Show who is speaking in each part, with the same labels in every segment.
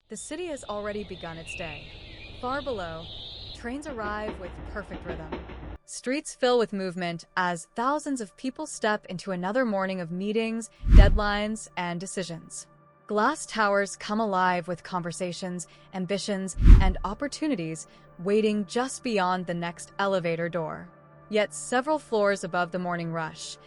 Speaker 1: The city has already begun its day. Far below, trains arrive with perfect rhythm. Streets fill with movement as thousands of people step into another morning of meetings, deadlines, and decisions. Glass towers come alive with conversations, ambitions, and opportunities waiting just beyond the next elevator door. Yet several floors above the morning rush,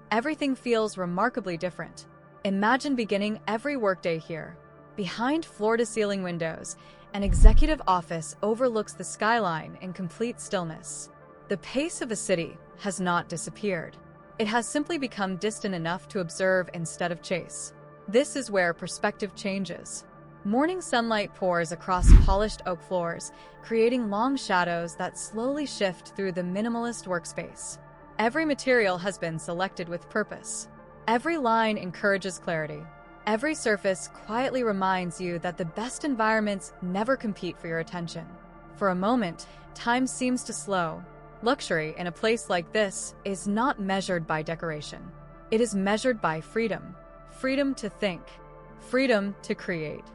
Speaker 1: everything feels remarkably different. Imagine beginning every workday here. Behind floor-to-ceiling windows, an executive office overlooks the skyline in complete stillness. The pace of a city has not disappeared. It has simply become distant enough to observe instead of chase. This is where perspective changes. Morning sunlight pours across polished oak floors, creating long shadows that slowly shift through the minimalist workspace. Every material has been selected with purpose. Every line encourages clarity. Every surface quietly reminds you that the best environments never compete for your attention. For a moment, time seems to slow. Luxury in a place like this is not measured by decoration. It is measured by freedom. Freedom to think. Freedom to create.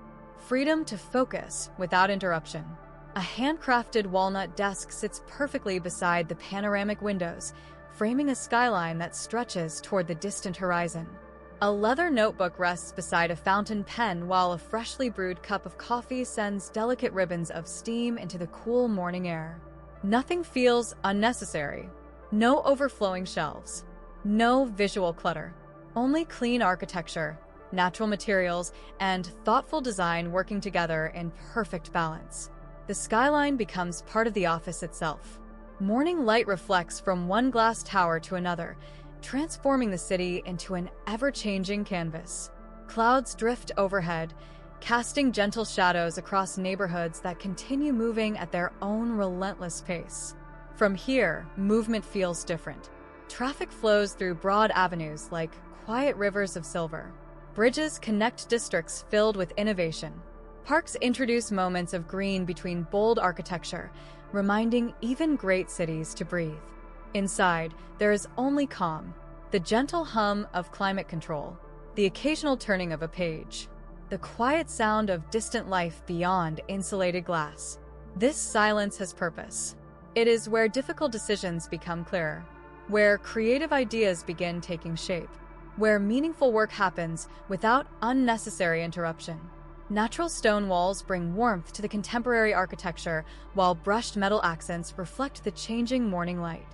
Speaker 1: Freedom to focus without interruption. A handcrafted walnut desk sits perfectly beside the panoramic windows, framing a skyline that stretches toward the distant horizon. A leather notebook rests beside a fountain pen while a freshly brewed cup of coffee sends delicate ribbons of steam into the cool morning air. Nothing feels unnecessary. No overflowing shelves. No visual clutter. Only clean architecture, natural materials, and thoughtful design working together in perfect balance. The skyline becomes part of the office itself. Morning light reflects from one glass tower to another, transforming the city into an ever-changing canvas. Clouds drift overhead, casting gentle shadows across neighborhoods that continue moving at their own relentless pace. From here, movement feels different. Traffic flows through broad avenues like quiet rivers of silver. Bridges connect districts filled with innovation. Parks introduce moments of green between bold architecture, reminding even great cities to breathe. Inside, there is only calm, the gentle hum of climate control, the occasional turning of a page, the quiet sound of distant life beyond insulated glass. This silence has purpose. It is where difficult decisions become clearer, where creative ideas begin taking shape, where meaningful work happens without unnecessary interruption. Natural stone walls bring warmth to the contemporary architecture, while brushed metal accents reflect the changing morning light.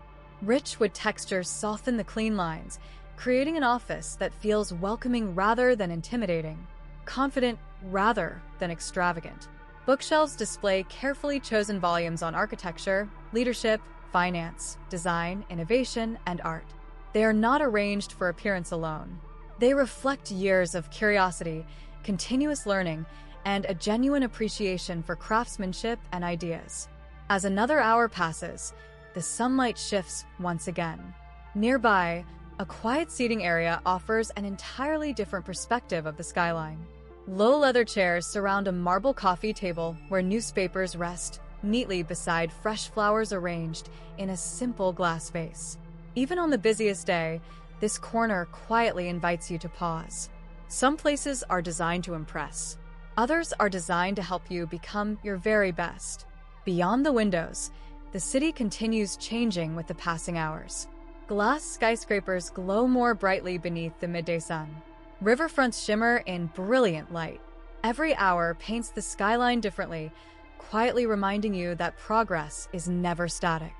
Speaker 1: Rich wood textures soften the clean lines, creating an office that feels welcoming rather than intimidating, confident rather than extravagant. Bookshelves display carefully chosen volumes on architecture, leadership, finance, design, innovation, and art. They are not arranged for appearance alone. They reflect years of curiosity, continuous learning, and a genuine appreciation for craftsmanship and ideas. As another hour passes, the sunlight shifts once again. Nearby, a quiet seating area offers an entirely different perspective of the skyline. Low leather chairs surround a marble coffee table where newspapers rest neatly beside fresh flowers arranged in a simple glass vase. Even on the busiest day, this corner quietly invites you to pause. Some places are designed to impress. Others are designed to help you become your very best. Beyond the windows, the city continues changing with the passing hours. Glass skyscrapers glow more brightly beneath the midday sun. Riverfronts shimmer in brilliant light. Every hour paints the skyline differently, quietly reminding you that progress is never static.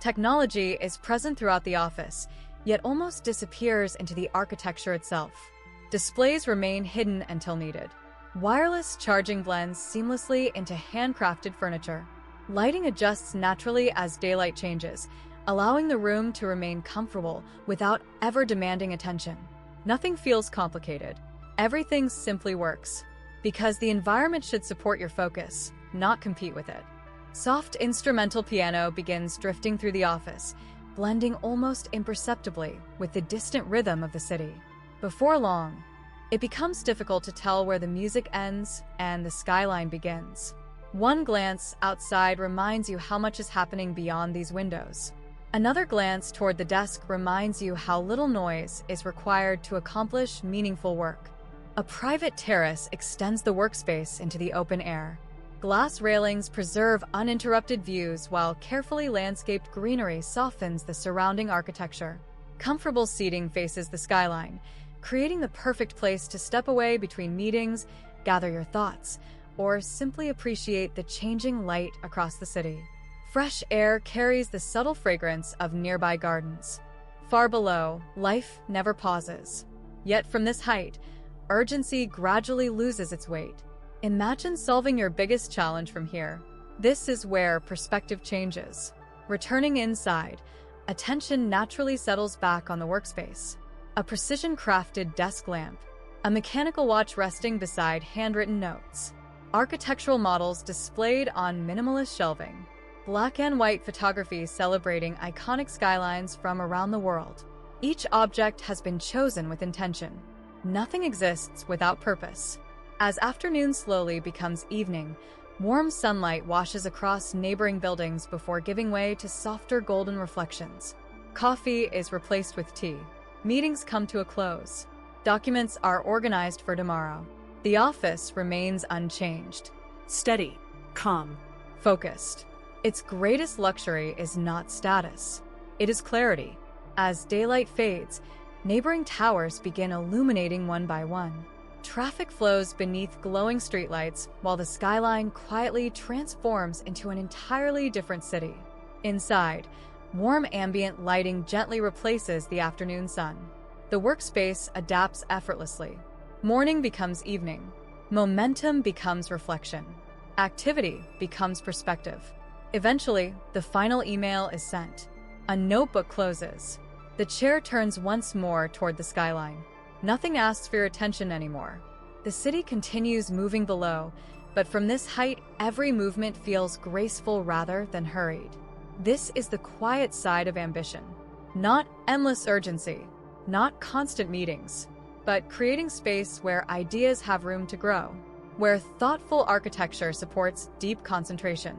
Speaker 1: Technology is present throughout the office, yet almost disappears into the architecture itself. Displays remain hidden until needed. Wireless charging blends seamlessly into handcrafted furniture. Lighting adjusts naturally as daylight changes, allowing the room to remain comfortable without ever demanding attention. Nothing feels complicated. Everything simply works, because the environment should support your focus, not compete with it. Soft instrumental piano begins drifting through the office, blending almost imperceptibly with the distant rhythm of the city. Before long, it becomes difficult to tell where the music ends and the skyline begins. One glance outside reminds you how much is happening beyond these windows. Another glance toward the desk reminds you how little noise is required to accomplish meaningful work. A private terrace extends the workspace into the open air. Glass railings preserve uninterrupted views while carefully landscaped greenery softens the surrounding architecture. Comfortable seating faces the skyline, creating the perfect place to step away between meetings, gather your thoughts, or simply appreciate the changing light across the city. Fresh air carries the subtle fragrance of nearby gardens. Far below, life never pauses. Yet from this height, urgency gradually loses its weight. Imagine solving your biggest challenge from here. This is where perspective changes. Returning inside, attention naturally settles back on the workspace. A precision-crafted desk lamp, a mechanical watch resting beside handwritten notes, architectural models displayed on minimalist shelving, black and white photography celebrating iconic skylines from around the world. Each object has been chosen with intention. Nothing exists without purpose. As afternoon slowly becomes evening, warm sunlight washes across neighboring buildings before giving way to softer golden reflections. Coffee is replaced with tea. Meetings come to a close. Documents are organized for tomorrow. The office remains unchanged.
Speaker 2: Steady, calm,
Speaker 1: Focused. Its greatest luxury is not status. It is clarity. As daylight fades, neighboring towers begin illuminating one by one. Traffic flows beneath glowing streetlights while the skyline quietly transforms into an entirely different city. Inside, warm ambient lighting gently replaces the afternoon sun. The workspace adapts effortlessly. Morning becomes evening. Momentum becomes reflection. Activity becomes perspective. Eventually, the final email is sent. A notebook closes. The chair turns once more toward the skyline. Nothing asks for your attention anymore. The city continues moving below, but from this height, every movement feels graceful rather than hurried. This is the quiet side of ambition. Not endless urgency, not constant meetings, but creating space where ideas have room to grow, where thoughtful architecture supports deep concentration,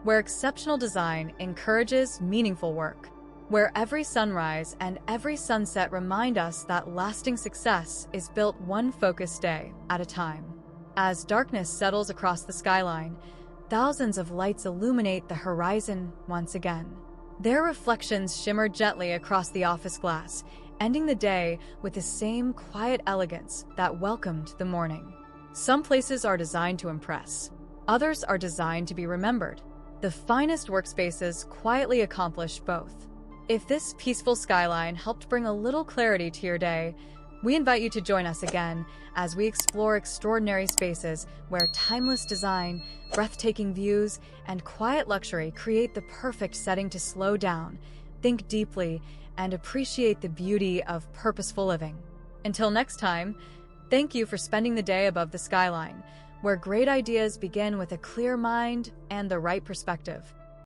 Speaker 1: where exceptional design encourages meaningful work, where every sunrise and every sunset remind us that lasting success is built one focused day at a time. As darkness settles across the skyline, thousands of lights illuminate the horizon once again. Their reflections shimmer gently across the office glass, ending the day with the same quiet elegance that welcomed the morning. Some places are designed to impress. Others are designed to be remembered. The finest workspaces quietly accomplish both. If this peaceful skyline helped bring a little clarity to your day, we invite you to join us again as we explore extraordinary spaces where timeless design, breathtaking views, and quiet luxury create the perfect setting to slow down, think deeply, and appreciate the beauty of purposeful living. Until next time, thank you for spending the day above the skyline, where great ideas begin with a clear mind and the right perspective.